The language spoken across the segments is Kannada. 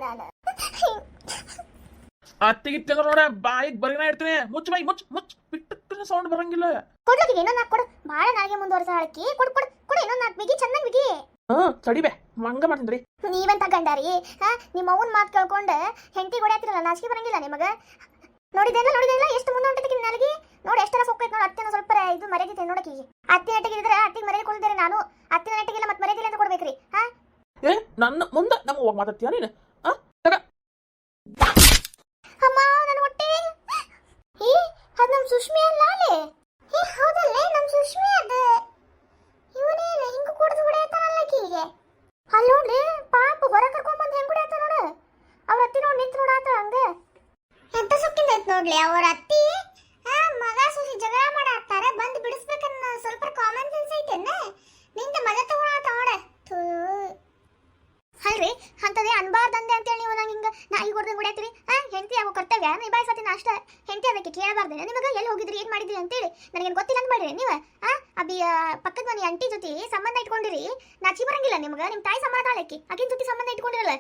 ನಾನು ಅತ್ತಿಗಿತ್ತ ನೋಡ ಬಾಯಿಗೆ ಬರಿನ ಇರ್ತೀನಿ. ಮುಚ್ಚ ಬಾಯಿ ಮುಚ್ಚ ಮುಚ್ಚ ಬಿಟ್ಟು ಸೌಂಡ್ ಬರಂಗಿಲ್ಲ. ಕೊಡ್ಲಕ್ಕೆ ಇನ್ನೊಂದು ನಾಲ್ಕು ಕೊಡು. ಭಾಳ ನಾಲ್ಗೆ ಮುಂದುವರೆಸ ಹಾಕಿ ಕೊಡು ಕೊಡು ಕೊಡು. ಇನ್ನೊಂದು ನಾಲ್ಕು ಬಿಗಿ ಚೆನ್ನಾಗಿ ಬಿಗಿ. ತಡಿಬೆ ಮಂಗ ಮಾಡ್ತೀನಿ. ನೀವೆಂತ ಗಂಡಾರಿ? ನಿಮ್ಮ ಅವ್ವನ ಮಾತು ಕೇಳ್ಕೊಂಡು ಹೆಂಡತಿ ಹೊಡ್ಯಾತಿರಲ್ಲ, ನಾಚಿಕೆ ಬರಂಗಿಲ್ಲ ನಿಮಗೆ? ನೋಡಿದೇನ ಎಷ್ಟು ಮುಂದೆ ಹೊಂಟೈತಿ ನಾಲ್ಗಿ ನೋಡಿ. ಎಷ್ಟರ ಸೊಕ್ಕೈತೆ ನೋಡಿ. ಅತ್ತೆನ ಸ್ವಲ್ಪ ಇದು ಮರ್ಯಾದಿತೆ ನೋಡಕ್ಕೆ. ಅತ್ತೆ ನೆಟ್ಟಿಗಿದ್ರೆ ಅತ್ತಿಗೆ ಮರ್ಯಾದೆ ಕೊಡ್ತಾರೆ. ನಾನು ಅತ್ತಿನ ನೆಟ್ಟಿಗಿಲ್ಲ ಮತ್ತೆ ಮರ್ಯಾದಿಲ್ಲ ಅಂತ ಕೊಡ್ಬೇಕ್ರಿ. ನನ್ನ ಮುಂದೆ ನಮ್ಮ ಹೋಗಿ ಮಾತಾಡ್ತೀಯ ನೀನು? ಅಮ್ಮ ನನ್ನ ಹೊಟ್ಟೆ. ಅದು ನಮ್ಮ ಸುಷ್ಮಿ ಅಲ್ಲ ಅಲ್ಲೇ? ಹೌದಲ್ಲೇ ನಮ್ಮ ಸುಷ್ಮಿ ಅದು. ಇವನೇನು ಹಿಂಗೆ ಕುಡಿದು ಹೊಡೆಯತ್ತಾನಲ್ಲ ಆಕಿಗೆ. ಅಲ್ಲಿ ನೋಡ್ಲಿ ಪಾಪ ಹೊರ ಕರ್ಕೊಂಡ್ಬಂದು ಹೆಂಗೆ ಹೊಡೆಯತ್ತ ನೋಡು. ಅವ್ರ ಅತ್ತಿ ನೋಡಿ ನಿಂತು ನೋಡಾತ ಹಂಗೆ. ಎಂತ ಸುಕ್ಕಿಂದ ಐತೆ ನೋಡ್ಲಿ ಅವ್ರ ಅತ್ತಿ. ಮಗ ಸುಸಿ ಜಗಳ ಮಾಡಾಕ್ತಾರೆ, ಬಂದು ಬಿಡಿಸ್ಬೇಕನ್ನ ಸ್ವಲ್ಪ ಕಾಮನ್ ಸೆನ್ಸ್ ಐತೆನ್ನ. ನಿಂದ ಮಜಾ ತಗೊಳಾತ ನೋಡ. ಅಲ್ರಿ ಅಂತದೇ ಅನ್ಬಾರ್ದಂದೆ ಅಂತೇಳಿ ನೀವು ನಂಗೆ ಹಿಂಗೆ ನಾಯಿ ಹೊಡೆದಂಗೆ ಹೊಡ್ಯಾತೀರಿ. ಹೆಂಡತಿ ಆಗೋ ಕರ್ತವ್ಯ ನಿಭಾಯಿಸತ್ತಿನ ಅಷ್ಟ. ಹೆಂಡತಿ ಅದಕ್ಕೆ ಕೇಳಬಾರ್ದೇನೆ ನಿಮಗೆ? ಎಲ್ಲಿ ಹೋಗಿದ್ರಿ, ಏನು ಮಾಡಿದ್ರಿ ಅಂತೇಳಿ ನನಗೇನು ಗೊತ್ತಿಲ್ಲ ಅಂತ ಮಾಡ್ರಿ ನೀವು. ಅಬ್ಬಿ ಪಕ್ಕದ ಮನೆ ಅಂಟಿ ಜೊತೆ ಸಂಬಂಧ ಇಟ್ಕೊಂಡಿರಿ. ನಾಚಿ ಬರಂಗಿಲ್ಲ ನಿಮ್ಗೆ? ನಿಮ್ಮ ತಾಯಿ ಸಂಬಂಧ ಆಳಕ್ಕಿ ಆಕಿನ ಜೊತೆ ಸಂಬಂಧ ಇಟ್ಕೊಂಡಿರಲ್ಲ.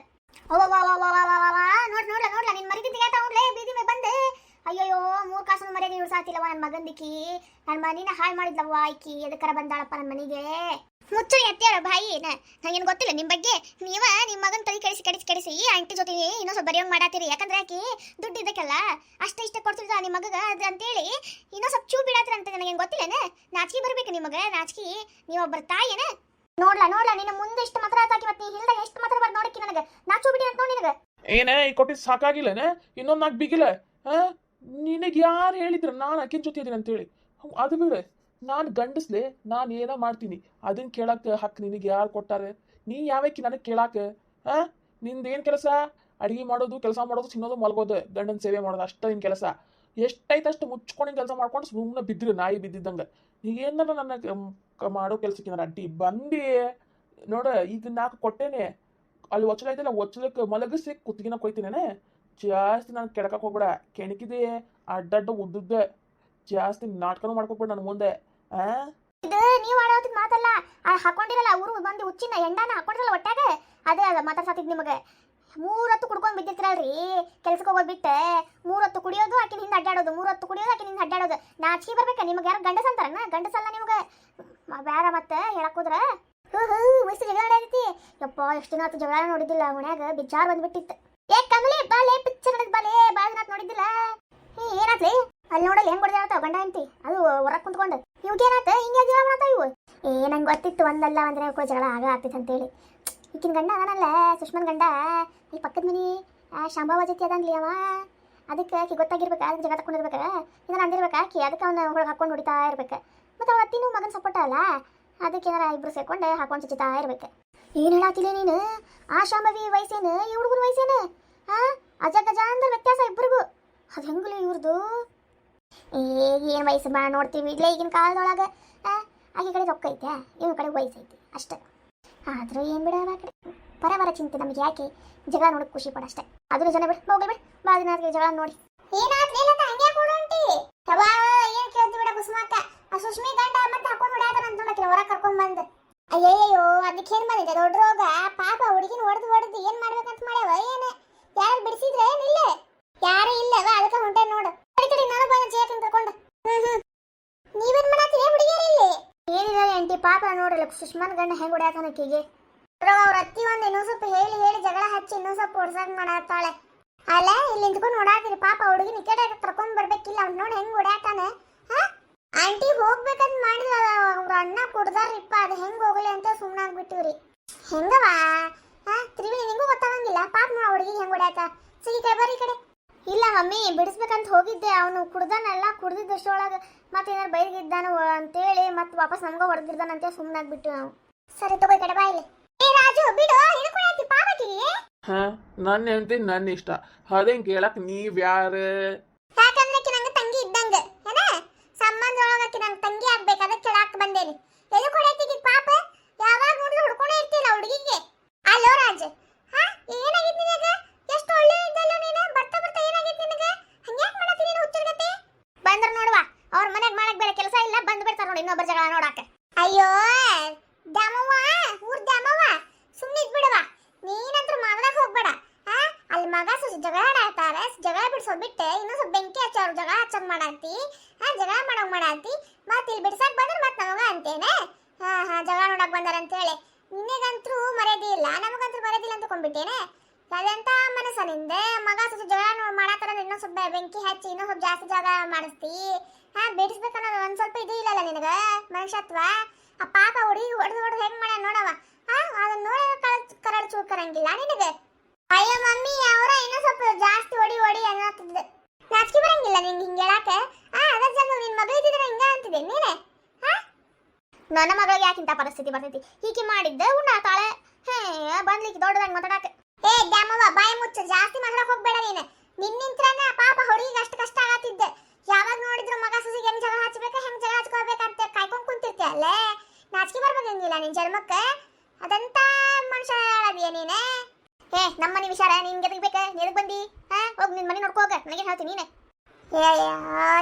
ನೋಡ್ಲ ನಿನ್ ಮರಿದಿ ತೆಗಾತ ಅವ್ನ್ಲೇ ಬೀದಿ ಮೇಲೆ ಬಂದೆ. ಅಯ್ಯೋ 3 ಕಾಸು ಮರ್ಯಾದೆ ಉಳ್ಸಾತಿಲ್ಲವ ನನ್ನ ಮಗಂದಿಕ್ಕಿ. ನನ್ನ ಮನಿನ ಹಾಳು ಮಾಡಿದ್ಲವ್ವ ಆಕಿ. ಎದಕ್ಕರ ಬಂದಾಳಪ್ಪ ನನ್ನ ಮನೆಗೆ. ಮುಚ್ಚು ಎತ್ತಾರ ಬಾಯಿ. ನನಗೇನು ಗೊತ್ತಿಲ್ಲ ನಿಮ್ಮ ಬಗ್ಗೆ. ನೀವ ನಿಮ್ಮ ಮಗನ ತಲೆ ಕೆಡಿಸಿ ಆಂಟಿ ಜೊತೆ ಇನ್ನೊಂದು ಸ್ವಲ್ಪ ಬರೆಯೋಂಗೆ ಮಾಡಾತೀರಿ. ಯಾಕಂದ್ರೆ ಆಕಿ ದುಡ್ಡು ಇದ್ದಕ್ಕಲ್ಲ ಅಷ್ಟ ಇಷ್ಟ ಕೊಡ್ತಿದ್ದ ನಿಮ್ಮ ಮಗಗ ಅಂತೇಳಿ ಇನ್ನೊಂದು ಸ್ವಲ್ಪ ಚೂ ಬಿಡಾತ್ರಿ ಅಂತ. ನನಗೇನು ಗೊತ್ತಿಲ್ಲನೆ? ನಾಚಿಕೆ ಬರ್ಬೇಕು ನಿಮಗೆ. ನಾಚಿಕೆ ನೀವೊಬ್ಬರ ತಾಯಿನ. ನೋಡ್ಲಾ ನಿನ್ನ ಮುಂದೆ ಎಷ್ಟು ಮಾತ್ರ ಆತಾಕಿ ಮತ್ತೆ ನೀ ಇಲ್ದಾಗ ಎಷ್ಟು ಮಾತ್ರ ಬರ್ದು ನೋಡಕ್ಕಿ ನನಗೆ. ನಾಚು ಬಿಡಿ ಅಂತ ನೋಡಿ ನಿನಗೆ. ಏನೇ ಈ ಕೊಟ್ಟಿದ್ದು ಸಾಕಾಗಿಲ್ಲನೆ? ಇನ್ನೊಂದು ನಾಲ್ಕು ಬಿಗಿಲ್ಲ. ನಿನಗೆ ಯಾರು ಹೇಳಿದ್ರು ನಾನು ಆಕಿನ ಜೊತೆ ಇದೀನಿ ಅಂತೇಳಿ? ಅದು ಬಿಡು, ನಾನು ಗಂಡಸ್ಲೆ ನಾನು ಏನೋ ಮಾಡ್ತೀನಿ ಅದನ್ನ ಕೇಳಕ್ಕೆ ಹಕ್ಕು ನಿನಗೆ ಯಾರು ಕೊಟ್ಟಾರೆ? ನೀ ಯಾವಕ್ಕಿ ನನಗೆ ಕೇಳಾಕ? ನಿಂದೇನು ಕೆಲಸ? ಅಡುಗೆ ಮಾಡೋದು, ಕೆಲಸ ಮಾಡೋದು, ತಿನ್ನೋದು, ಮಲ್ಗೋದು, ಗಂಡನ ಸೇವೆ ಮಾಡೋದು ಅಷ್ಟ ನಿನ್ನ ಕೆಲಸ. ಎಷ್ಟೈತೆ ಅಷ್ಟು ಮುಚ್ಕೊಂಡು ಕೆಲಸ ಮಾಡ್ಕೊಂಡು ಸುಮ್ಮನೆ ಬಿದ್ದಿರು ನಾಯಿ ಬಿದ್ದಿದ್ದಂಗೆ. ಈಗೇನಾರ ನನ್ನ ಮಾಡೋ ಕೆಲಸಕ್ಕೆ ಅಡ್ಡಿ ಬಂದು ನೋಡ. ಈಗ 4 ಕೊಟ್ಟೇನೆ. ಅಲ್ಲಿ ಒಚ್ಚಲ ಐತಲ್ಲ, ಒಚ್ಚಲಕ್ಕೆ ಮಲಗಿಸಿ ಕುತ್ತಿಗೆನ ಕೊಯ್ತೀನೇನೆ. ಜಾಸ್ತಿ ನಾನು ಕೆಡಕಕ್ಕೆ ಹೋಗ್ಬೇಡ. ಕೆಣಕಿದೆ ಅಡ್ಡಡ್ಡ ಉದ್ದುದ್ದೆ. ಜಾಸ್ತಿ ನಾಟಕನೂ ಮಾಡ್ಕೊಬೇಡ ನನ್ನ ಮುಂದೆ. ಇದು ನೀವು ಆಡೋದ್ ಮಾತಲ್ಲ. ಹಾಕೊಂಡಿರಲ್ಲ ಊರು ಬಂದು ಹುಚ್ಚಿನ ಎಂಡಾನ ಹಾಕೊಂಡಿರಲ್ಲ ಒಟ್ಟಾಗ. ಅದೇ ಮಾತಾಡ್ಸಾತಿದ್ ನಿಮಗೆ. 3 ಹೊತ್ತು ಕುಡ್ಕೊಂಡು ಬಿದ್ದಿರ್ತೀರಲ್ರಿ ಕೆಲ್ಸಕ್ಕೆ ಹೋಗೋದು ಬಿಟ್ಟು. 3 ಹೊತ್ತು ಕುಡಿಯೋದು ಆಕಿನ ಹಿಂದೆ ಅಡ್ಡಾಡೋದು, 3 ಹೊತ್ತು ಕುಡಿಯೋದು ಆಕಿನ ಹಿಂದೆ ಅಡ್ಡಾಡೋದು. ನಾಚಿಕೆ ಬರ್ಬೇಕಾ ನಿಮಗೆ? ಯಾರು ಗಂಡಸ ಅಂತಾರಣ್ಣ? ಗಂಡಸಲ್ಲ ನಿಮ್ಗೆ. ಬೇಡ ಮತ್ತೆ ಹೇಳಕ್ ಹೋದ್ರ ವಯಸ್ಸು ಜಗಳ ನಡೆದೈತಿ. ಯಪ್ಪ ಎಷ್ಟು ದಿನ ಆತು ಜಗಳ ನೋಡಿದ್ದಿಲ್ಲ. ಮನ್ಯಾಗ ಬಿಜಾರ್ ಬಂದ್ಬಿಟ್ಟಿತ್ತು. ಕಮಲಿ ಬಾಲೆ ಪಿಕ್ಚರ್ ಬಾಲೆ ಬಾಳ ದಿನ ನೋಡಿದ್ದಿಲ್ಲ. ಏನಾತ್ಲಿ ಅಲ್ಲಿ ನೋಡಲ್ಲ ಹೆಂಗ್ ಹೊಡೆದಾಡ್ತಾವ ಗಂಡ ಅಂತಿ. ಅದು ಹೊರಗೆ ಕುಂತ್ಕೊಂಡು ಇವ್ಗೇನಾತ ಹಿಂಗೆ ಜಗಳ ಮಾಡ್ತಾವ ಇವು. ನಂಗೆ ಗೊತ್ತಿತ್ತು ಒಂದಲ್ಲ ಒಂದ್ರೆ ಜಗಳ ಆಗ ಆಗ್ತಿತ್ತು ಅಂತೇಳಿ. ಈಗಿನ ಗಂಡ ಅದನಲ್ಲ ಸುಷ್ಮನ್ ಗಂಡ, ಈ ಪಕ್ಕದ ಮನಿ ಶಾಂಬಾವ ಜೊತೆ ಅದನ್ಲಿ ಅವ. ಅದಕ್ಕೆ ಆಕಿ ಗೊತ್ತಾಗಿರ್ಬೇಕು. ಅದಕ್ಕೆ ಜಗ ತಕೊಂಡಿರ್ಬೇಕು. ಇದನ್ನ ಅಂದಿರ್ಬೇಕು ಆಕಿ. ಅದಕ್ಕೆ ಅವನ ಒಳಗೆ ಹಾಕೊಂಡು ಹೊಡಿತಾ ಇರ್ಬೇಕು. ಮತ್ತು ಅವ್ರ ಅತ್ತಿನೂ ಮಗನ ಸಪೋರ್ಟ ಅಲ್ಲ. ಅದಕ್ಕೆ ಏನಾರ ಇಬ್ರು ಸೇರ್ಕೊಂಡು ಹಾಕೊಂಡು ಚುಚ್ಚುತ್ತಾ ಇರ್ಬೇಕು. ಏನು ಹೇಳಾತಿಲ್ಲ ನೀನು? ಆ ಶಾಂಬವಿ ವಯಸ್ಸೇನು ಈ ಹುಡುಗನ ವಯಸ್ಸೇನು? ಅಜಗಜ ಅಂದ್ರೆ ವ್ಯತ್ಯಾಸ ಇಬ್ಬರಿಗೂ. ಅದು ಹೆಂಗಲಿ ಇವ್ರದು? ಏನು ವಯಸ್ಸು ಬಾ ನೋಡ್ತೀವಿ ಇಲ್ಲೇ ಈಗಿನ ಕಾಲದೊಳಗೆ. ಆಕೆ ಕಡೆ ರೊಕ್ಕ ಐತೆ, ಇವನ ಕಡೆ ವಯಸ್ಸೈತಿ ಅಷ್ಟೇ. ಆದರೂ ಏನು ಬಿಡ ಆ ಕಡೆ ಬರ ಚಿಂತೆ ನಮಗೆ ಯಾಕೆ? ಜಗಳ ನೋಡಕ್ಕೆ ಖುಷಿ ಪಡ ಅಷ್ಟೇ. ಅದ್ರ ಜನ ಬಿಡು ಹೋಗ್ಲಿ ಬಿಡು. ಬಾ ದಿನ ಜಗಳ ನೋಡಿ. ಏನು ಕೇಳ್ತಿ ಬಿಡ ಕುಸುಮಕ್ಕ. ಆ ಸುಷ್ಮಿ ಗಂಡ ಮತ್ತೆ ಹಾಕೊಂಡು ಹೊಡ್ಯಾತಾನಂತ ನೋಡಕ್ಕೆ ಹೊರ ಕರ್ಕೊಂಡ್ ಬಂದು. ಅಯ್ಯಯ್ಯೋ ಅದಕ್ಕೆ ಏನು ಬಂದಿದೆ ದೊಡ್ಡ ರೋಗ. ಪಾಪ ಹುಡುಗಿನ ಹೊಡೆದು ಏನು ಮಾಡ್ಬೇಕಂತ ಮಾಡ್ಯಾವ ಏನು? ಯಾರು ಬಿಡಿಸಿದ್ರೆ ಏನಿಲ್ಲ? ಯಾರು ಇಲ್ಲವ ಅದಕ್ಕೆ ಹೊಂಟೆ ನೋಡು. ತಡಿ ನಾನು ಬಂದ ಚೇಕನ್ ಕರ್ಕೊಂಡು. ನೀವೇನ್ ಮಾಡತ್ತೀರಿ ಹುಡುಗಿಯರು ಇಲ್ಲಿ? ಏನಿಲ್ಲ ಆಂಟಿ ಪಾಪ ನೋಡ್ರಲ್ಲ ಸುಷ್ಮಾನ್ ಗಂಡ ಹೆಂಗ್ ಹೊಡ್ಯಾತಾನ ಆಕಿಗೆ. ಅವ್ರ ಅತ್ತಿ ಒಂದು ಇನ್ನೊಂದು ಸ್ವಲ್ಪ ಹೇಳಿ ಜಗಳ ಹಚ್ಚಿ ಇನ್ನೊಂದು ಸ್ವಲ್ಪ ಹೊಡ್ಸಕ್ ಮಾಡತ್ತಾಳೆ. ಅಲ್ಲ ಇಲ್ಲಿ ನಿಂತ್ಕೊಂಡು ನೋಡಾತಿರಿ ಪಾಪ ಹುಡುಗಿನ ಈ ಕಡೆ ಕರ್ಕೊಂಡ್ ಬರ್ಬೇಕಿಲ್ಲ. ಅವ್ನು ನೋಡಿ ಹೆಂಗ್ ಹೊಡ್ಯಾತಾನ. ಆಂಟಿ ಹೋಗ್ಬೇಕಂತ ಮಾಡಿದ್ರ ಅವ್ರ ಅಣ್ಣ ಕುಡ್ದಾರಿಪ್ಪ. ಅದು ಹೆಂಗ್ ಹೋಗಲಿ ಅಂತ ಸುಮ್ಮನಾಗ್ಬಿಟ್ಟಿವ್ರಿ. ಹೆಂಗವಾ ತ್ರಿವೇಣಿ ನಿಂಗೂ ಗೊತ್ತಾಗಂಗಿಲ್ಲ? ಪಾಪ ನೋಡ ಹುಡುಗಿಗೆ ಹೆಂಗ್ ಹೊಡ್ಯಾತ. ಸಿಗಿ ಕೈ ಬರ್ರಿ ಈ ಕಡೆ. ಇಲ್ಲ ಮಮ್ಮಿ ಬಿಡಿಸ್ಬೇಕಂತ ಹೋಗಿದ್ದೆ. ಅವನು ಕುಡ್ದಾನಲ್ಲ, ಕುಡ್ದಿದ್ದಷ್ಟೊಳಗೆ ಮತ್ತೆ ಏನಾರು ಬೈದಿದ್ದಾನು ಅಂತೇಳಿ ಮತ್ತೆ ವಾಪಸ್ ನಮ್ಗೆ ಹೊಡೆದಿದ್ದಾನಂತೆ ಸುಮ್ಮನಾಗ್ಬಿಟ್ಟು ನಾವು. ಸರಿ ತಗೋ ಕಡೆ ಬಾ ಇಲ್ಲಿ. ರಾಜು ಬಿಡು ಹಿಡ್ಕೊಳತಿ ಪಾಪಕಿಗೆ. ನನ್ನ ಹೆಂಡತಿ ನನ್ನ ಇಷ್ಟ. ಅದೇನ್ ಕೇಳಕ್ ನೀವ್ ಯಾರು? ಯಾಕಂದ್ರೆ ನಂಗೆ ತಂಗಿ ಇದ್ದಂಗ ಏನ ಸಂಬಂಧ ಒಳಗಕ್ಕೆ ನಂಗೆ ತಂಗಿ ಆಗ್ಬೇಕು. ಅದಕ್ಕೆ ಕೇಳಾಕ್ ಬಂದೇನಿ. ಎಲ್ಲಿ ಕೊಡೈತಿಗೆ ಪಾಪ? ಯಾವಾಗ ನೋಡಿದ್ರು ಹುಡ್ಕೊಂಡೇ ಇರ್ತಿಲ್ಲ ಹುಡುಗಿಗೆ. ಅಲ್ಲೋ ರಾಜ್ ಏನಾಗಿತ್ತು ನಿನಗೆ? ಎಷ್ಟು ಒಳ್ಳೆ ಇದ್ದಲ್ಲ ನೀನು. ಬರ್ತಾ ಏನಾಗಿತ್ತು ನಿನಗೆ? ಹಂಗ್ಯಾಕ್ ಮಾಡತ್ತಿ ನೀನು ಹುಚ್ಚರ್ಗತೆ? ಬಂದ್ರ ನೋಡುವ ಅವ್ರ ಮನೆಗೆ ಮಾಡಕ್ ಬೇರೆ ಕೆಲಸ ಇಲ್ಲ. ಬಂದು ಬಿಡ್ತಾರ ನೋಡಿ ಇನ್ನೊಬ್ಬರ ಜಗಳ ನೋಡಾಕ. ಅಯ್ಯೋ ದ್ಯಾಮವ್ವ ಊರ್ ದ್ಯಾಮವ್ವ ಸುಮ್ಮನೆ ಇದ್ಬಿಡವ. ನೀನಂತ್ರ ಮಾತಾಡಕ್ ಹೋಗ್ಬೇಡ. ಜಗಳ ಆಡಾತಾರ, ಜಗಳ ಬಿಡ್ಸೋಬಿಟ್ಟೆ ಇನ್ನೂ ಸ್ವಲ್ಪ ಬೆಂಕಿ ಹಚ್ಚೋರು ಜಗಳ ಹಚ್ಚಂಗ್ ಮಾಡಾತಿ, ಜಗಳ ಮಾಡಂಗ್ ಮಾಡಾತಿ, ಮತ್ತೆ ಇಲ್ಲಿ ಬಿಡ್ಸಾಕ್ ಬಂದ್ರೆ ಮತ್ತೆ ನಮಗ ಅಂತೇನೆ ಜಗಳ ನೋಡಕ್ ಬಂದಾರ ಅಂತ ಹೇಳಿ. ನಿನಗಂತೂ ಮರ್ಯಾದೆ ಇಲ್ಲ, ನಮಗಂತೂ ಮರ್ಯಾದೆ ಇಲ್ಲ ಅಂತ ಕೊಂಡ್ಬಿಟ್ಟೇನೆ. ಅದೆಂತ ಮನಸ್ಸ ನಿಂದೆ, ಮಗ ಸ್ವಲ್ಪ ಜಗಳ ಮಾಡಾತಾರ ಇನ್ನೂ ಸ್ವಲ್ಪ ಬೆಂಕಿ ಹಚ್ಚಿ ಇನ್ನೂ ಸ್ವಲ್ಪ ಜಾಸ್ತಿ ಜಗಳ ಮಾಡಿಸ್ತಿ, ಬಿಡಿಸ್ಬೇಕನ್ನೋದು ಒಂದ್ ಸ್ವಲ್ಪ ಇದು ಇಲ್ಲಲ್ಲ ನಿನಗ ಮನುಷ್ಯತ್ವ. ಆ ಪಾಪ ಹುಡುಗಿ ಹೊಡೆದು ಹೆಂಗ್ ಮಾಡ ನೋಡವ, ಅದನ್ನ ನೋಡಿ ಕರಡ್ ಚೂಕರಂಗಿಲ್ಲ ನಿನಗೆ. ಅಯ್ಯೋ ಮಮ್ಮಿ ಅವರ ಇನ್ನೂ ಸ್ವಲ್ಪ ಜಾಸ್ತಿ ಹೊಡಿ ಅನ್ನತ್ತಿದ್ದೆ, ನಾಚಿಕೆ ಬರಂಗಿಲ್ಲ ನಿಂಗೆ ಹಿಂಗೆ ಹೇಳಾಕ. ಅದ್ರ ಜಾಗ ನಿನ್ ಮಗ ಇದ್ದಿದ್ರೆ ಹಿಂಗ ಅಂತಿದ್ದೆ ನೀನೆ. ನನ್ನ ಮಗಳಿಗೆ ಯಾಕಿಂತ ಪರಿಸ್ಥಿತಿ ಬರ್ತೈತಿ, ಹೀಗೆ ಮಾಡಿದ್ದೆ ಉಣ್ಣಾತಾಳೆ. ಬಂದ್ಲಿಕ್ಕೆ ದೊಡ್ಡದಾಗಿ ಮಾತಾಡಕ್ಕೆ. ದ್ಯಾಮವ್ವ ಬಾಯಿ ಮುಚ್ಚ, ಜಾಸ್ತಿ ಮಾತಾಡಕ್ ಹೋಗ್ಬೇಡ ನೀನು. ನಿನ್ನಿಂತ್ರನೇ ಪಾಪ ಹುಡುಗಿಗೆ ಅಷ್ಟು ಕಷ್ಟ ಆಗತ್ತಿದ್ದೆ. ಯಾವಾಗ ನೋಡಿದ್ರು ಮಗ ಸುಸಿಗೆ ಹೆಂಗ್ ಜಗಳ ಹಚ್ಬೇಕು ಹೆಂಗ್ ಜಗಳ ಹಚ್ಕೋಬೇಕಂತ ಕಾಯ್ಕೊಂಡ್ ಕುಂತಿರ್ತಿ ಅಲ್ಲೇ. ನಾಚಿಕೆ ಬರ್ಬೇಕಂಗಿಲ್ಲ ನಿನ್ ಜನ್ಮಕ್ಕೆ. ಅದಂತ ಮನುಷ್ಯ ಹೇಳದಿಯ ನೀನೆ. ನಮ್ಮನೆ ವಿಚಾರ ನಿನ್ಗೆ ಎದಕ್ ಎದಕ್ ಬಂದಿ? ಹೋಗ್ ನಿನ್ ಮನೆ ನೋಡ್ಕೋಗ, ನನಗೆ ಹೇಳ್ತೀನಿ ನೀನೆ.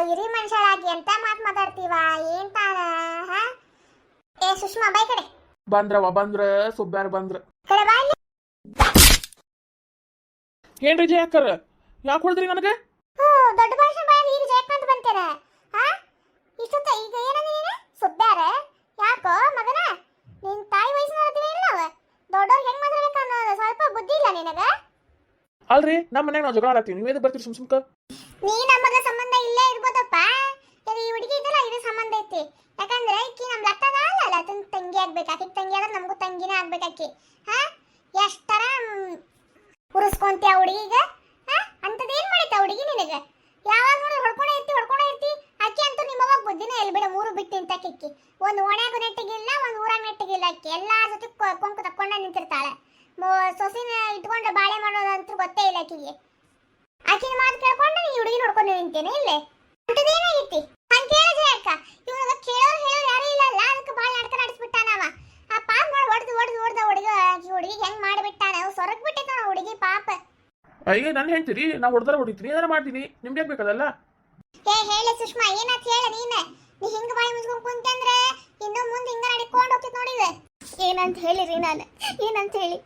ಹಿರಿ ಮನುಷ್ಯರಾಗಿ ಎಂತ ಮಾತಾಡ್ತೀವ ಏನ್ ತಾನ? ಸುಷ್ಮಾ ಬಾಯ್ ಕಡೆ ಬಂದ್ರ ಸುಬ್ಬ್ಯಾರ ಬಂದ್ರ. ಕಡೆ ಬಾಯ್. ಏನ್ರಿ ಜಯಕ್ಕರ್ ಯಾಕೆ ಹೊಡೆದ್ರಿ ನನಗೆ? ದೊಡ್ಡ ಭಾಷೆ ಬಾಯ್ ಈಗ ಜಯಕ್ಕ ಅಂತ ಬಂತೇನೆ. ಇಷ್ಟೊತ್ತ ಈಗ ಏನಂದ್ರೆ ನೀನು ಸುಬ್ಬ್ಯಾರ ಯಾಕೋ ಮಗನ? ನಿನ್ ತಾಯಿ ವಯಸ್ಸಿನ ಇಲ್ಲ ದೊಡ್ಡವ್ರು ಹೆಂಗ್ ಮಾತಾಡ್ಬೇಕು ಅನ್ನೋದು ಸ್ವಲ್ಪ ಬುದ್ಧಿ ಇಲ್ಲ ನಿನಗ? ಅಲ್ರಿ ನಮ್ಮ ಮನ್ಯಾಗ ನಾವು ಜಗಳ ಆಡತ್ತೀವಿ, ನೀವೇದ ಬರ್ತೀರಿ ಸುಮ್ಕ? ನೀ ನಮಗ ಸಂಬಂಧ ಇಲ್ಲೇ ಇರ್ಬೋದಪ್ಪ. ಈ ಹುಡುಗಿ ಇದಲ್ಲ ಇದು ಸಂಬಂಧ ಐತಿ. ಯಾಕಂದ್ರೆ ಈಕಿ ನಮ್ ಲಟ್ಟದ ಅಲ್ಲ ತಂಗಿ ಆಗ್ಬೇಕು. ಆಕಿಗೆ ತಂಗಿ ಆದ್ರೆ ನಮಗೂ ತಂಗಿನೇ ಆಗ್ಬೇಕಾಕಿ. ಎಷ್ಟರ ಉರಿಸ್ಕೊಂತಿ ಆ ಹುಡುಗಿಗ? ಅಂತದೇನ್ ಮಾಡೈತೆ ಆ ಹುಡುಗಿ ನಿನಗ? ಯಾವಾಗ ನೋಡಿ ಹೊಡ್ಕೊಂಡೇ ಇರ್ತಿ. ಅಕ್ಕಿ ಅಂತೂ ನಿಮ್ಮವಾಗ ಬುದ್ಧಿನೇ ಎಲ್ಲಿ ಬಿಡ, ಮೂರು ಬಿಟ್ಟು ನಿಂತಕ್ಕಿಕ್ಕಿ. ಒಂದು ಓಣ್ಯಾಗು ನೆಟ್ಟಿಗಿಲ್ಲ, ಒಂದು ಊರಾಗ ನೆಟ್ಟಿಗಿಲ್ಲ. ಅಕ್ಕಿ ಎಲ್ಲಾರ ಜೊತೆ ಕೊಂಕು ತಕ್ಕೊಂಡ ನಿಂತಿರ್ತಾಳೆ. ಸೊಸಿನ ಇಟ್ಕೊಂಡ್ರೆ ಬಾಳೆ ಮಾಡೋದಂತೂ ಗೊತ್ತೇ ಇಲ್ಲ ಆಕಿಗೆ. ಆಕಿನ ಮಾತು ಕೇಳ್ಕೊಂಡು ನೀ ಹುಡುಗಿ ನೋಡ್ಕೊಂಡು ನಿಂತೇನೆ ಇಲ್ಲೇ. ಅಂತದೇನಾಗೈತಿ ಹಂಗ ಕೇಳ ಅಕ್ಕ. ಇವಾಗ ಕೇಳೋರು ಯಾರು ಇಲ್ಲ ಅಲ್ಲ, ಅದಕ್ಕೆ ಬಾಳ ನಾಟಕ ನಡೆಸ್ಬಿಟ್ಟಾನವ. ಆ ಪಾಪ ಮಾಡಿ ಹೊಡೆದ ಹುಡುಗಿ ಹೆಂಗ್ ಮಾಡಿಬಿಟ್ಟಾನ. ಸೊರಗ್ ಬಿಟ್ಟಿತ್ತು ಹುಡುಗಿ ಪಾಪ. ಅಯ್ಯ ನಾನು ಹೇಳ್ತೀರಿ, ನಾವು ಹೊಡೆದಾರ ಹೊಡಿತೀನಿ, ಏನಾರ ಮಾಡ್ತೀನಿ, ನಿಮ್ಗೆ ಬೇಕದಲ್ಲ. ಹೇಳಿ ಸುಷ್ಮಾ ಏನಾತ್ ಹೇಳ ನೀನ್ ಹಿಂಗ ಬಾಯಿ ಮುಚ್ಕೊಂಡ್ ಕುಂತಂದ್ರೆ ಇನ್ನು ಮುಂದೆ ಹಿಂಗ ನಡ್ಕೊಂಡು ಹೋಗ್ತಿತ್ ನೋಡಿವೆ. ಏನಂತ ಹೇಳಿರಿ ನಾನು? ಏನಂತ ಹೇಳಿ?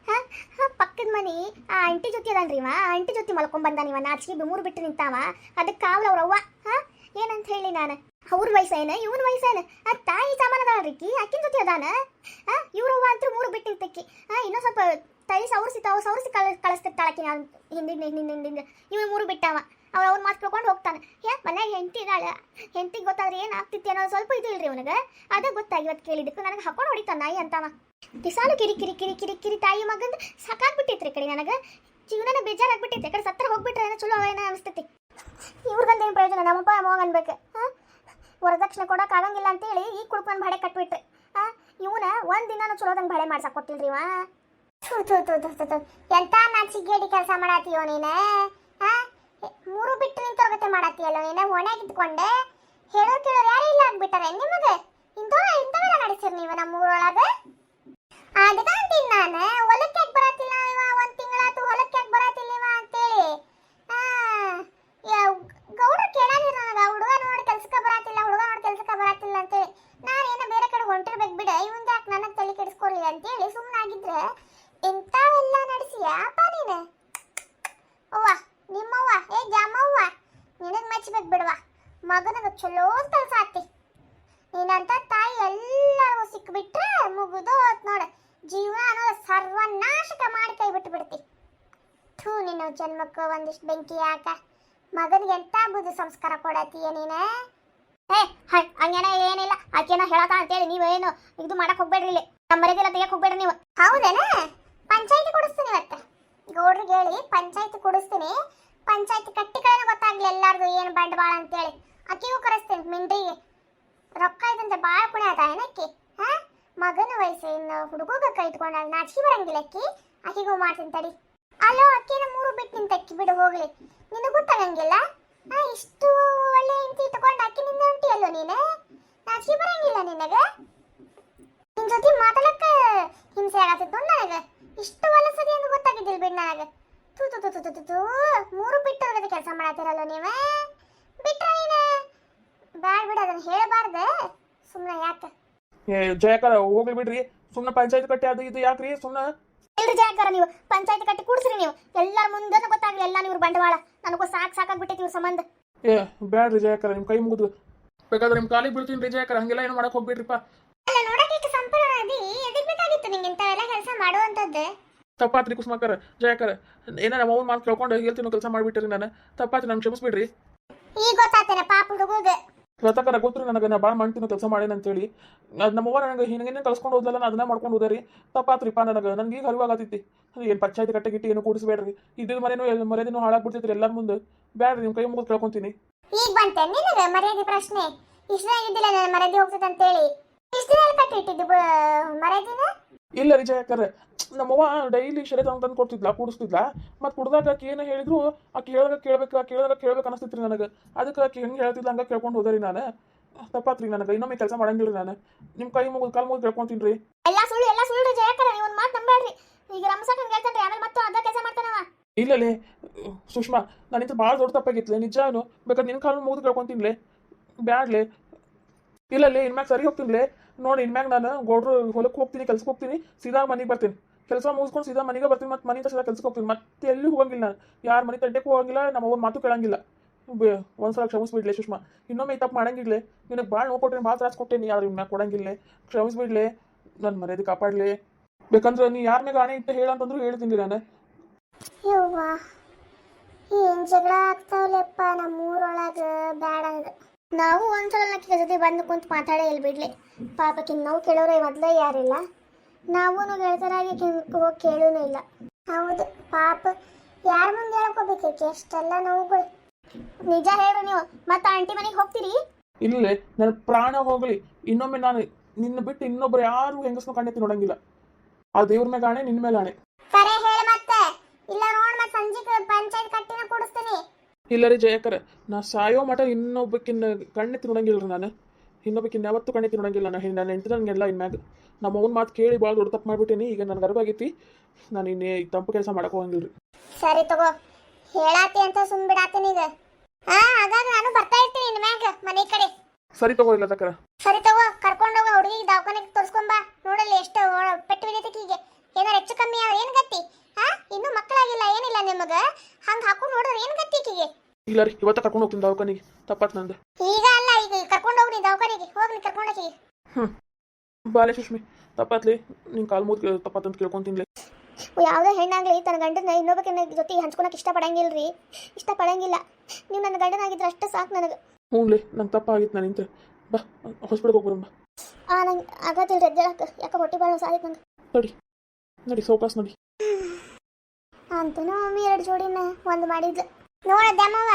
ಪಕ್ಕದ ಮನಿ ಆ ಆಂಟಿ ಜೊತೆ ಅದನ್ರಿ ಆ ಆಂಟಿ ಜೊತೆ ಮಲ್ಕೊಂಡ್ ಬಂದಾನಿವ. ನಾಚಿಕೆ ಮೂರು ಬಿಟ್ಟು ನಿಂತಾವ. ಅದಕ್ಕೆ ಕಾವಲ ಅವ್ರವ್ವ. ಏನಂತ ಹೇಳಿ ನಾನು? ಅವ್ರ ವಯಸ್ಸೇನ ಇವನ್ ವಯಸ್ಸೇನ? ಆ ತಾಯಿ ಸಾಮಾನದಾಳ್ರಿಕಿ ಅಕ್ಕಿನ ಜೊತೆ ಅದಾನ. ಇವ್ರವ್ವ ಅಂತೂ ಮೂರು ಬಿಟ್ಟು ನಿಂತಕ್ಕಿ. ಇನ್ನೂ ಸ್ವಲ್ಪ ತಳಿ ಸವರ್ಸಿ ಕಳಿಸ್ತಿರ್ತಾಳಕಿ. ಹಿಂದಿಂದ ಇವ್ ಮೂರು ಬಿಟ್ಟಾವ. ಅವ್ರ ಮಾತು ಕೇಳ್ಕೊಂಡು ಹೋಗ್ತಾನೆ. ಮನ್ಯಾಗ ಹೆಂಡತಿ ಇದ್ದಾಳೆ, ಹೆಂಡತಿಗೆ ಗೊತ್ತಾದ್ರೆ ಏನ್ ಆಗ್ತಿತ್ತು ಅನ್ನೋದು ಸ್ವಲ್ಪ ಇದು ಇಲ್ರಿ ಅವನಿಗೆ. ಅದೇ ಗೊತ್ತಾಗಿ ಇವತ್ತು ಕೇಳಿದ್ದಕ್ಕೆ ನನಗೆ ಹಾಕೊಂಡು ಹೊಡಿತಾನ ನಾಯಿ ಅಂತವ. ದಿಸಾಲು ಕಿರಿ ತಾಯಿ ಮಗಂದು ಸಾಕಾಗ್ಬಿಟ್ಟಿತ್ರಿ ಕಡೆ. ನನಗೆ ಜೀವನನ ಬೇಜಾರಾಗ್ಬಿಟ್ಟೈತೆ. ಕಡೆ ಸತ್ರ ಹೋಗ್ಬಿಟ್ರೆ ಏನೋ ಚಲೋ ಏನೋ ಅನಿಸ್ತೈತಿ. ಇವ್ರಿಗಂದೇನು ಪ್ರಯೋಜನ? ನಮ್ಮಪ್ಪ ಅಮ್ಮ ಅನ್ಬೇಕು. ವರದಕ್ಷಿಣೆ ಕೊಡಕ್ ಆಗಂಗಿಲ್ಲ ಅಂತೇಳಿ ಈ ಕುಡ್ಕೊಂಡು ಭಾಡೆ ಕಟ್ಬಿಟ್ರಿ. ಇವನ ಒಂದಿನ ಚಲೋದಂಗೆ ಭಾಡೆ ಮಾಡ್ಸಕ್ ಕೊಟ್ಟಿಲ್ರಿ ಇವ. ಎಂತ ನಾಚಿಗೇಡಿ ಕೆಲಸ ಮಾಡತ್ತೀಯೋ ನೀನ? ಮೂರು ಬಿಟ್ಟು ನಿಂತೋಗತ್ತೆ ಮಾಡತ್ತೀಯಲ್ಲ ನೀನ? ಒಣಗಿದ್ಕೊಂಡೆ ಹೇಳೋ ಕೇಳೋರು ಯಾರು ಇಲ್ಲ ಆಗ್ಬಿಟ್ಟಾರೆ ನಿಮಗೆ. ಇಂಥವೆಲ್ಲ ನಡೆಸಿರಿ ನೀವು ನಮ್ಮ ಊರೊಳಗ. ಅದಕ್ಕೆ ಅಂತೀನಿ ನಾನು, ಹೊಲಕ್ಕೆ ಯಾಕೆ ಬರತ್ತಿಲ್ಲ ಇವ? ಒಂದು ತಿಂಗಳಾತು ಹೊಲಕ್ಕೆ ಯಾಕೆ ಬರತ್ತಿಲ್ಲ ಇವ ಅಂತೇಳಿ. ಗೌಡ್ರು ಕೇಳಾಗಿರ ನನಗೆ, ಹುಡುಗ ನೋಡಿ ಕೆಲ್ಸಕ್ಕೆ ಬರತ್ತಿಲ್ಲ ಅಂತೇಳಿ. ನಾನೇನೋ ಬೇರೆ ಕಡೆ ಹೊಂಟಿರ್ಬೇಕು ಬಿಡ, ಇವಂದ ಯಾಕೆ ನನಗೆ ತಲೆ ಕೆಡಿಸ್ಕೊರಿ ಅಂತೇಳಿ ಸುಮ್ಮನಾಗಿದ್ರೆ ಇಂಥವೆಲ್ಲ ನಡೆಸಿಯಪ್ಪ ನೀನು. ಅವ್ವ ನಿಮ್ಮವ್ವ ಜಾಮವ್ವ ನಿನಗೆ ಮೆಚ್ಚಬೇಕು ಬಿಡುವ. ಮಗನಿಗೆ ಚಲೋ ಕೆಲಸ ಆತಿ. ನೀನಂತ ತಾಯಿ ಎಲ್ಲರಿಗೂ ಸಿಕ್ಬಿಟ್ರೆ ಮುಗಿದೋತ್ ನೋಡ. ಜೀವನ ಅನ್ನೋದು ಸರ್ವನಾಶಕ ಮಾಡಿ ಕೈ ಬಿಟ್ಟು ಬಿಡ್ತಿ. ನಿನ್ನ ಜನ್ಮಕ್ಕೆ ಒಂದಿಷ್ಟು ಬೆಂಕಿ ಯಾಕ? ಮಗನಿಗೆ ಎಂತ ಬುದ್ಧಿ ಸಂಸ್ಕಾರ ಕೊಡತೀಯ ನೀನು? ಹಂಗೇನ ಏನಿಲ್ಲ, ಆಕೆನ ಹೇಳತ್ತ ಅಂತೇಳಿ ನೀವೇನು ಇದು ಮಾಡಕ್ ಹೋಗ್ಬೇಡ್ರಿ. ಇಲ್ಲಿ ನಮ್ಮ ಮರ್ಯಾದೆಲ್ಲ ತೆಗಿಯಕ್ ಹೋಗ್ಬೇಡ್ರಿ ನೀವು. ಹೌದೇನ? ಪಂಚಾಯತಿ ಕೊಡಿಸ್ತೀನಿ ಇವತ್ತು. ಗೌಡ್ರಿಗೆ ಹೇಳಿ ಪಂಚಾಯತಿ ಕೊಡಿಸ್ತೀನಿ. ಪಂಚಾಯತಿ ಕಟ್ಟಿಗಳೇನೋ ಗೊತ್ತಾಗ್ಲಿ ಎಲ್ಲಾರ್ದು ಏನು ಬಂಡವಾಳ ಅಂತೇಳಿ. ಅಕ್ಕಿಗೂ ಕರೆಸ್ತೀನಿ ಮಿಂಡ್ರಿಗೆ. ರೊಕ್ಕ ಇದಂತೆ ಭಾಳ ಪುಣ್ಯ ಅದ ಏನಕ್ಕಿ. ಮಗನ ವಯಸ್ಸು ಇನ್ನು ಹುಡುಗ ಕೈ ಇಟ್ಕೊಂಡ ನಾಚಿಕೆ ಬರಂಗಿಲ್ಲ ಅಕ್ಕಿ. ಅಕ್ಕಿಗೂ ಮಾಡ್ತೀನಿ ತಡಿ. ಅಲ್ಲೋ ಅಕ್ಕಿನ ಮೂರು ಬಿಟ್ಟು ನಿಂತಕ್ಕಿ ಬಿಡು ಹೋಗ್ಲಿ. ನಿನಗೆ ಗೊತ್ತಾಗಂಗಿಲ್ಲ. ಇಷ್ಟು ಒಳ್ಳೆ ಹೆಂಡತಿ ಇಟ್ಕೊಂಡು ಅಕ್ಕಿನಿಂದ ಹೊಂಟಿಯಲ್ಲೋ ನೀನು? ನಾಚಿಕೆ ಬರಂಗಿಲ್ಲ ನಿನಗೆ? ನಿನ್ ಜೊತೆ ಮಾತಾಡಕ್ಕ ಹಿಂಸೆ ಆಗತ್ತಿತ್ತು ನನಗೆ. ಇಷ್ಟು ಹೊಲಸದಿ ಅಂತ ಗೊತ್ತಾಗಿದ್ದಿಲ್ಲ ಬಿಡ್ ನನಗೆ. ತೂ ಮೂರು ಬಿಟ್ಟು ಹೋಗೋದು ಕೆಲಸ ಮಾಡತ್ತಿರಲ್ಲ ನೀವೇ. ಬಿಟ್ರ ನೀನು ಬ್ಯಾಡ್ ಬಿಡ, ಅದನ್ನ ಹೇಳಬಾರ್ದ ಸುಮ್ಮನೆ. ಯಾಕೆ ಜಯಕರ ಹೋಗ್ಲಿ ಬಿಡ್ರಿ, ಸುಮ್ಮನೆ ಪಂಚಾಯತ್ ಕಟ್ಟಿ ಅದು ಇದು ಯಾಕ್ರಿ ಸುಮ್ಮನೆ? ಇಲ್ರಿ ಜಯಕರ, ನೀವು ಪಂಚಾಯತ್ ಕಟ್ಟಿ ಕೂಡ್ಸ್ರಿ. ನೀವು ಎಲ್ಲರ ಮುಂದೆ ಗೊತ್ತಾಗ್ಲಿ ಎಲ್ಲ ನೀವು ಬಂಡವಾಳ. ನನಗೂ ಸಾಕಾಗ್ಬಿಟ್ಟೈತಿ ಇವ್ರ ಸಂಬಂಧ. ಏ ಬ್ಯಾಡ್ರಿ ಜಯಕರ, ನಿಮ್ಮ ಕೈ ಮುಗಿದು ಬೇಕಾದ್ರೆ ನಿಮ್ಮ ಕಾಲಿಗೆ ಬೀಳ್ತೀನಿ ರೀ ಜಯಕರ. ಹಂಗೆಲ್ಲ ಏನು ಮಾಡಕ್ ಹೋಗ್ಬೇಡ್ರಿಪ್ಪ. ಅಲ್ಲ, ನೋಡಕ್ಕೆ ಸಂಪೂರ್ಣ ಅದಿ, ಎದಕ್ ಬೇಕಾಗಿತ್ತು ನಿಂಗೆ ಇಂಥವೆಲ್ಲ ಕೆಲಸ ಮಾಡುವಂಥದ್ದು? ತಪ್ಪಾತ್ರಿ ಕುಸುಮಾಕರ ಜಯಕರ, ಏನ ನಮ್ಮ ಅವ್ನ ಮಾತು ಕೇಳ್ಕೊಂಡು ಹೇಳ್ತೀನೋ ಕೆಲಸ ಮಾಡಿಬಿಟ್ರಿ. ನಾನು ತಪ್ಪಾತ್ರಿ, ನಂಗೆ ಕ್ಷಮಿಸ್ಬಿಡ್ರಿ. ಈಗ ಗೊತ್ತಾತೇನೆ ಪಾಪ ಹುಡುಗದ. ಲತಕರ ಗೊತ್ತ್ರಿ ನನಗೆ, ನಾ ಭಾಳ ಮಾಡ್ತೀನೋ ಕೆಲಸ ಮಾಡೇನ ಅಂತೇಳಿ. ಅದು ನಮ್ಮವ್ವ ನನಗೆ ಹಿಂಗೇನೆ ಕಳ್ಸ್ಕೊಂಡು ಹೋದ್ಲಲ್ಲ, ನಾ ಅದನ್ನ ಮಾಡ್ಕೊಂಡು ಹೋದ್ರಿ. ತಪ್ಪಾತ್ರಿಪ್ಪ ನನಗೆ ಈಗ ಅರಿವಾಗತ್ತೈತಿ. ಏನು ಪಂಚಾಯತ್ ಕಟ್ಟೆ ಏನು ಕೂಡಿಸ್ಬೇಡ್ರಿ. ಇದ್ದಿದ್ದು ಮರ್ಯಾದೆನೂ ಹಾಳಾಗ್ಬಿಡ್ತೈತ್ರಿ ಎಲ್ಲರ ಮುಂದೆ. ಬ್ಯಾಡ್ರಿ, ನಿಮ್ಮ ಕೈ ಮುಗಿದು ಕೇಳ್ಕೊಂತೀನಿ. ಈಗ ಬಂತೆ ನಿನಗೆ ಮರ್ಯಾದೆ ಪ್ರಶ್ನೆ? ಇಷ್ಟ ಇದ್ದಿಲ್ಲ ನನ್ನ ಮರ್ಯಾದೆ ಹೋಗ್ತದೆ ಅಂತೇಳಿ ಇಷ್ಟ ದಿನ ಕಟ್ಟಿಟ್ಟಿದ್ದು ಮರ್ಯಾದಿನ? ಇಲ್ಲ ರೀ ಜಯಕರ, ನಮ್ಮವ್ವ ಡೈಲಿ ಶರೇ ತಂದು ಕೊಡ್ತಿದ್ಲ, ಕೂಡಿಸ್ತಿದ್ಲ. ಮತ್ತು ಕುಡ್ದಾಗ ಆಕಿ ಏನು ಹೇಳಿದ್ರು ಆಕಿ ಕೇಳ್ಬೇಕು ಅನಿಸ್ತಿತ್ರಿ ನನಗೆ. ಅದಕ್ಕೆ ಆಕಿ ಹೆಂಗೆ ಹೇಳ್ತಿದ್ಲ ಹಂಗೆ ಕೇಳ್ಕೊಂಡು ಹೋದ್ರಿ ನಾನು. ತಪ್ಪಾತ್ರಿ ನನಗೆ, ಇನ್ನೊಮ್ಮೆ ಕೆಲಸ ಮಾಡಂಗಿಲ್ಲ ನಾನು. ನಿಮ್ಮ ಕೈ ಮುಗಿದು ಕಾಲು ಮುಗಿದು ಕೇಳ್ಕೊಂತೀನಿ ರೀ. ಎಲ್ಲ ಸುಳ್ಳು ಜಯಕರ, ನೀವು ಒಂದು ಮಾತು ನಂಬೇಡ್ರಿ. ಈಗ ರಮಸಕ್ ಹಂಗೆ ಹೇಳ್ತಾನ್ರಿ, ಆಮೇಲೆ ಮತ್ತೆ ಅದ ಕೆಲಸ ಮಾಡ್ತಾನವ. ಇಲ್ಲಲೇ ಸುಷ್ಮಾ, ನಾನಿಂತ ಭಾಳ ದೊಡ್ಡ ತಪ್ಪಾಗಿತ್ಲೆ ನಿಜಾನು. ಬೇಕಾದ್ರೆ ನಿನ್ನ ಕಾಲು ಮುಗಿದು ಕೇಳ್ಕೊಂತೀನಿಲೆ. ಬ್ಯಾಡ್ಲೆ. ಇಲ್ಲಲೇ, ಇನ್ಮ್ಯಾಗ ಸರಿ ಹೋಗ್ತೀನಿಲೆ. ನೋಡಿ, ಇನ್ಮ್ಯಾಗ ನಾನು ಗೌಡ್ರು ಹೊಲಕ್ಕೆ ಹೋಗ್ತೀನಿ, ಕೆಲ್ಸಕ್ಕೆ ಹೋಗ್ತೀನಿ, ಸೀದಾ ಮನೆಗೆ ಬರ್ತೀನಿ. ಕೆಲಸ ಮುಗಿಸ್ಕೊಂಡು ಸೀದಾ ಮನೆಗೆ ಬರ್ತೀನಿ. ಮತ್ತು ಮನೆ ಸೀದಾ ಕೆಲ್ಸಕ್ಕೆ ಹೋಗ್ತೀನಿ. ಮತ್ತೆ ಎಲ್ಲಿ ಹೋಗಂಗಿಲ್ಲ ನಾನು. ಯಾರ ಮನೆ ತಂಟೆಗೂ ಹೋಗಂಗಿಲ್ಲ, ನಮ್ಮ ಅವ್ವ ಮಾತು ಕೇಳಂಗಿಲ್ಲ. ಒಂದ್ಸಲ ಕ್ಷಮಿಸ್ಬಿಡ್ಲೆ ಸುಷ್ಮಾ. ಇನ್ನೊಮ್ಮೆ ಈ ತಪ್ಪು ಮಾಡಂಗಿಲ್ಲ. ನಿನಗೆ ಭಾಳ ನೋವು ಕೊಟ್ಟೇನೆ, ಭಾಳ ತ್ರಾಸ ಕೊಟ್ಟೇನಿ. ಯಾರು ಇನ್ಮ್ಯಾಗ ಕೊಡಂಗಿಲ್ಲ. ಕ್ಷಮಿಸ್ಬಿಡ್ಲೆ, ನನ್ನ ಮರ್ಯಾದೆ ಕಾಪಾಡಲಿ. ಬೇಕಂದ್ರೆ ನೀ ಯಾರ ಮ್ಯಾಗ ಆಣೆ ಇಟ್ಟು ಹೇಳಂತಂದ್ರು ಹೇಳ್ತೀನಿ ನಾನು. ಯವ್ವ, ಏನ್ ಜಗಳ ಆಗ್ತಾವಲ್ಲಪ್ಪ ನಮ್ಮೂರೊಳಗೆ. ಬ್ಯಾಡ ಅಂದ ನಾವು ಒಂದ್ಸಲ ನಕ್ಕಿ ಜೊತೆ ಬಂದು ಕುಂತು ಮಾತಾಡೇ ಇಲ್ಲಿ ಬಿಡ್ಲಿ. ಪಾಪಕ್ಕೆ ನಾವು ಕೇಳೋರು ಮೊದಲೇ ಯಾರಿಲ್ಲ. ನಾವು ಗೆಳತರಾಗಿ ಹೋಗಿ ಕೇಳೂನು ಇಲ್ಲ. ಹೌದು ಪಾಪ, ಯಾರ ಮುಂದೆ ಹೇಳ್ಕೋಬೇಕೈತಿ ಎಷ್ಟೆಲ್ಲ ನೋವುಗಳು. ನಿಜ ಹೇಳು ನೀವು. ಮತ್ತೆ ಆಂಟಿ ಮನೆಗೆ ಹೋಗ್ತೀರಿ? ಇಲ್ಲೇ ನನ್ನ ಪ್ರಾಣ ಹೋಗಲಿ, ಇನ್ನೊಮ್ಮೆ ನಾನು ನಿನ್ನ ಬಿಟ್ಟು ಇನ್ನೊಬ್ರು ಯಾರು ಹೆಂಗಸ್ನು ಕಣ್ಣೆತ್ತಿ ನೋಡಂಗಿಲ್ಲ. ಆ ದೇವ್ರ ಮೇಲೆ ಆಣೆ, ನಿನ್ನ ಮೇಲೆ ಆಣೆ. ಕರೆ ಹೇಳ ಮತ್ತೆ, ಇಲ್ಲ ನೋಡ್ ಮತ್ತೆ ಸಂಜೆಗೆ ಪಂಚಾಯತ್ ಕಟ್ಟಿನ ಕೂಡಿಸ್ತೀನಿ. ಇಲ್ಲ ರೀ ಜಯಕರ, ನಾ ಸಾಯೋ ಮಠ ಇನ್ನೊಬ್ಬಕ್ಕಿನ್ನ ಕಣ್ಣೆತ್ತಿ ನೋಡಂಗಿಲ್ಲ ರೀ ನಾನು. ಇನ್ನೊಬ್ಬಕ್ಕಿನ್ನ ಯಾವತ್ತೂ ಕಣ್ಣೆತ್ತಿ ನೋಡಂಗಿಲ್ಲ. ನಾನು ಹೆಂಡತಿ ನನಗೆಲ್ಲ ಇನ್ಮ್ಯಾಗ ನಮ್ಮ ಅವ್ನ ಮಾತು ಕೇಳಿ ಭಾಳ ದೊಡ್ಡ ತಪ್ಪು ಮಾಡ್ಬಿಟ್ಟೇನಿ. ಈಗ ನನಗೆ ಅರಿವಾಗೈತಿ. ನಾನು ಇನ್ನೇ ತಂಪು ಕೆಲಸ ಮಾಡಕ್ಕೆ ಹೋಗಂಗಿಲ್ಲ ರೀ. ಸರಿ ತಗೋ, ಹೇಳಾತಿ ಅಂತ ಸುಮ್ಬಿಡಾತೀನಿ ಈಗ. ಹಾಗಾಗ ನಾನು ಬರ್ತಾ ಇರ್ತೀನಿ ಇನ್ ಮ್ಯಾಗ ಮನೆ ಕಡೆ. ಸರಿ ತಗೋ. ಇಲ್ಲ ತಕರ ಸರಿ ತಗೋ, ಕರ್ಕೊಂಡೋಗ ಹುಡುಗಿ ದವಾಖಾನೆಗೆ ತೋರಿಸ್ಕೊಂಬ. ನೋಡಲ್ಲಿ ಎಷ್ಟು ಪೆಟ್ಟು ಬಿದ್ದೈತಿ. ಈಗ ಏನಾರ ಹೆಚ್ಚು ಕಮ್ಮಿ ಏನ್ ಗತಿ? ಇನ್ನೂ ಮಕ್ಕಳಾಗಿಲ್ಲ, ಏನಿಲ್ಲ ನಿಮಗ. ಹಂಗ ಹಾಕೊಂಡು ನೋಡಿದ್ರೆ ಏನ್ ಗತಿ ಈಕಿಗೆ? ಇಲ್ಲ ರೀ, ಇವತ್ತ ಕರ್ಕೊಂಡು ಹೋಗ್ತೀನಿ ದವಾಖಾನಿಗೆ. ತಪ್ಪಾತ್ ನಂದು. ಈಗ ಅಲ್ಲ, ಈಗ ಕರ್ಕೊಂಡೋಗ್ರಿ ದವಾಖಾನೆಗೆ. ಹೋಗ್ರಿ ಕರ್ಕೊಂಡೋಗಿ. ಬಾಲೆ ಸುಷ್ಮಿ, ತಪ್ಪಾತ್ಲಿ. ನಿನ್ ಕಾಲು ಮೂರು ತಪ್ಪಾತಂತ ಕೇಳ್ಕೊಂತೀನಿ. ಯಾವುದೇ ಹೆಣ್ಣಾಗ್ಲಿ ತನ್ನ ಗಂಡನ ಇನ್ನೊಬ್ಬಕಿನ ಜೊತೆ ಹಂಚ್ಕೊಳಕ್ಕೆ ಇಷ್ಟಪಡಂಗಿಲ್ರಿ. ಇಷ್ಟಪಡಂಗಿಲ್ಲ. ನೀವು ನನ್ನ ಗಂಡನಾಗಿದ್ರೆ ಅಷ್ಟು ಸಾಕು ನನಗೆ. ಹ್ಞೂನ್ಲಿ, ನಂಗೆ ತಪ್ಪಾಗಿತ್ತು. ನಾನು ನಿಂತೆ ಬಾ, ಹಾಸ್ಪಿಟಲ್ಗೆ ಹೋಗ್ಬರಮ್ಮ. ನಂಗೆ ಆಗತ್ತಿಲ್ರಿ ಎದ್ದೇಳಕ್ಕೆ. ಯಾಕೆ ಹೊಟ್ಟೆ ಬಾಳ ಸಾಯ್ತು ನಂಗೆ. ನಡಿ ಸೌಕಾಸ್ ನಡಿ. ಅಂತೂ ಮಮ್ಮಿ 2 ಜೋಡಿನ ಒಂದು ಮಾಡಿದ್ಲು. ನೋಡದ್ದಮ್ಮವ,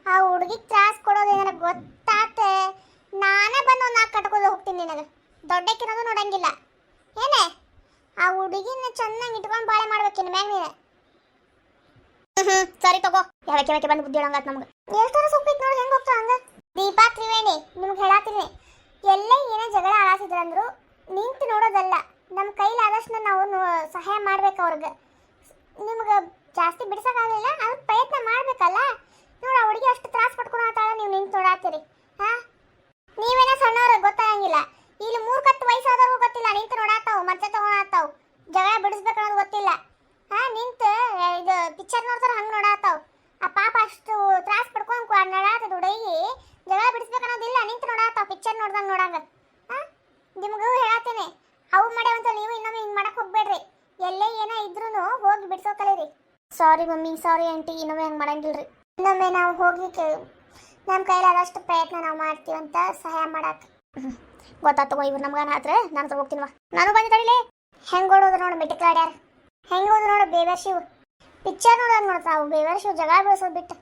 ಆ ಹುಡುಗಿಗೆ ತ್ರಾಸ ಕೊಡೋದೇನಾರ ಗೊತ್ತಾತೆ ನಾನೇ ಬಂದು ಒಂದು 4 ಕಟ್ಕೊಂಡು ಹೋಗ್ತೀನಿ ನಿನಗೆ. ದೊಡ್ಡಕ್ಕಿರೋದು ನೋಡಂಗಿಲ್ಲ ಏನೇ. ಆ ಹುಡುಗಿನ ಚೆನ್ನಾಗಿ ಇಟ್ಕೊಂಡು ಬಾಳೆ ಮಾಡ್ಬೇಕಿನ್ನ ಮ್ಯಾಗ ನೀನು. ಸರಿ ತಗೋ. ಯಾವಕ್ಕೆ ಬಂದು ಬುದ್ಧಿ ಹೇಳಂಗಾತ್ ನಮ್ಗೆ. ಎಷ್ಟಾರ ಸೊಪ್ಪಿತ್ತು ನೋಡಿ ಹೆಂಗೆ ಹೋಗ್ತಾ ಹಂಗ. ದೀಪಾ ತ್ರಿವೇಣಿ, ನಿಮ್ಗೆ ಹೇಳತ್ತೀನಿ, ಎಲ್ಲೇ ಏನೇ ಜಗಳ ಆಡಾಸಿದ್ರಂದ್ರು ನಿಂತು ನೋಡೋದಲ್ಲ. ನಮ್ಮ ಕೈಲಾದಷ್ಟು ನಾವು ಸಹಾಯ ಮಾಡ್ಬೇಕು ಅವ್ರಿಗೆ. ನಿಮ್ಗೆ ಜಾಸ್ತಿ ಬಿಡ್ಸೋಕ್ಕಾಗಲಿಲ್ಲ, ಅವ್ರ ಪ್ರಯತ್ನ ಮಾಡ್ಬೇಕಲ್ಲ. ನೋಡಿ, ಆ ಹುಡುಗಿ ಅಷ್ಟು ತ್ರಾಸ ಪಡ್ಕೊಳತ್ತಾಳ, ನೀವು ನಿಂತು ನೋಡಾತೀರಿ. ನೀವೇನೋ ಸಣ್ಣವ್ರು ಗೊತ್ತಾಗಂಗಿಲ್ಲ. ಇಲ್ಲಿ 3 ಕತ್ತು ವಯಸ್ಸಾದವ್ರಿಗೂ ಗೊತ್ತಿಲ್ಲ ನಿಂತು ನೋಡಾತಾವು, ಮಚ್ಚ ತಗೊಳತ್ತಾವು. ಜಗಳ ಬಿಡಿಸ್ಬೇಕು ಅನ್ನೋದು ಗೊತ್ತಿಲ್ಲ. ನಿಂತು ಇದು ಪಿಕ್ಚರ್ ನೋಡ್ತಾರ ಹಂಗೆ ನೋಡಾತಾವು. ಆ ಪಾಪ ಅಷ್ಟು ತ್ರಾಸ ಪಡ್ಕೊಂಡು ನೋಡಾತದ ಹುಡುಗಿ. ಜಗಳ ಬಿಡಿಸ್ಬೇಕು ಅನ್ನೋದಿಲ್ಲ, ನಿಂತು ನೋಡಾತಾವು ಪಿಕ್ಚರ್ ನೋಡ್ದಂಗೆ ನೋಡಂಗ. ನಿಮಗೂ ಹೇಳತ್ತೇನೆ, ಅವು ಮಾಡ್ಯಾವಂತ ನೀವು ಇನ್ನೊಮ್ಮೆ ಹಿಂಗೆ ಮಾಡಕ್ಕೆ ಹೋಗ್ಬೇಡ್ರಿ. ಎಲ್ಲೇ ಏನೋ ಇದ್ರೂ ಹೋಗಿ ಬಿಡ್ಸೋ ಕಲೀರಿ. ಸಾರಿ ಮಮ್ಮಿ, ಸಾರಿ ಆಂಟಿ, ಇನ್ನೊಮ್ಮೆ ಹಂಗೆ ಮಾಡಂಗಿಲ್ರಿ. ಇನ್ನೊಮ್ಮೆ ನಾವು ಹೋಗಿ ನಮ್ಮ ಕೈಲಾದಷ್ಟು ಪ್ರಯತ್ನ ನಾವು ಮಾಡ್ತೀವಂತ ಸಹಾಯ ಮಾಡಕ್ಕೆ. ಗೊತ್ತಾಗ್ತಗೋ, ಇವ್ರು ನಮ್ಗೆ ಆದ್ರೆ ನಾನು ತಗೋಗ್ತೀನವ. ನಾನು ಬಂದು ತಡಿಲೇ. ಹೆಂಗೆ ಓಡೋದು ನೋಡು ಮಿಟ್ಟಿಕ್ಲಾಡ್ಯಾರ. ಹೆಂಗೆ ಹೋದ್ರು ನೋಡು ಬೇವರ್ ಶಿವ್. ಪಿಕ್ಚರ್ ನೋಡೋದು ನೋಡ್ತಾವು ಬೇವರ್ ಶಿವ್ ಜಗಳ ಬೆಳೆಸೋದು ಬಿಟ್ಟು.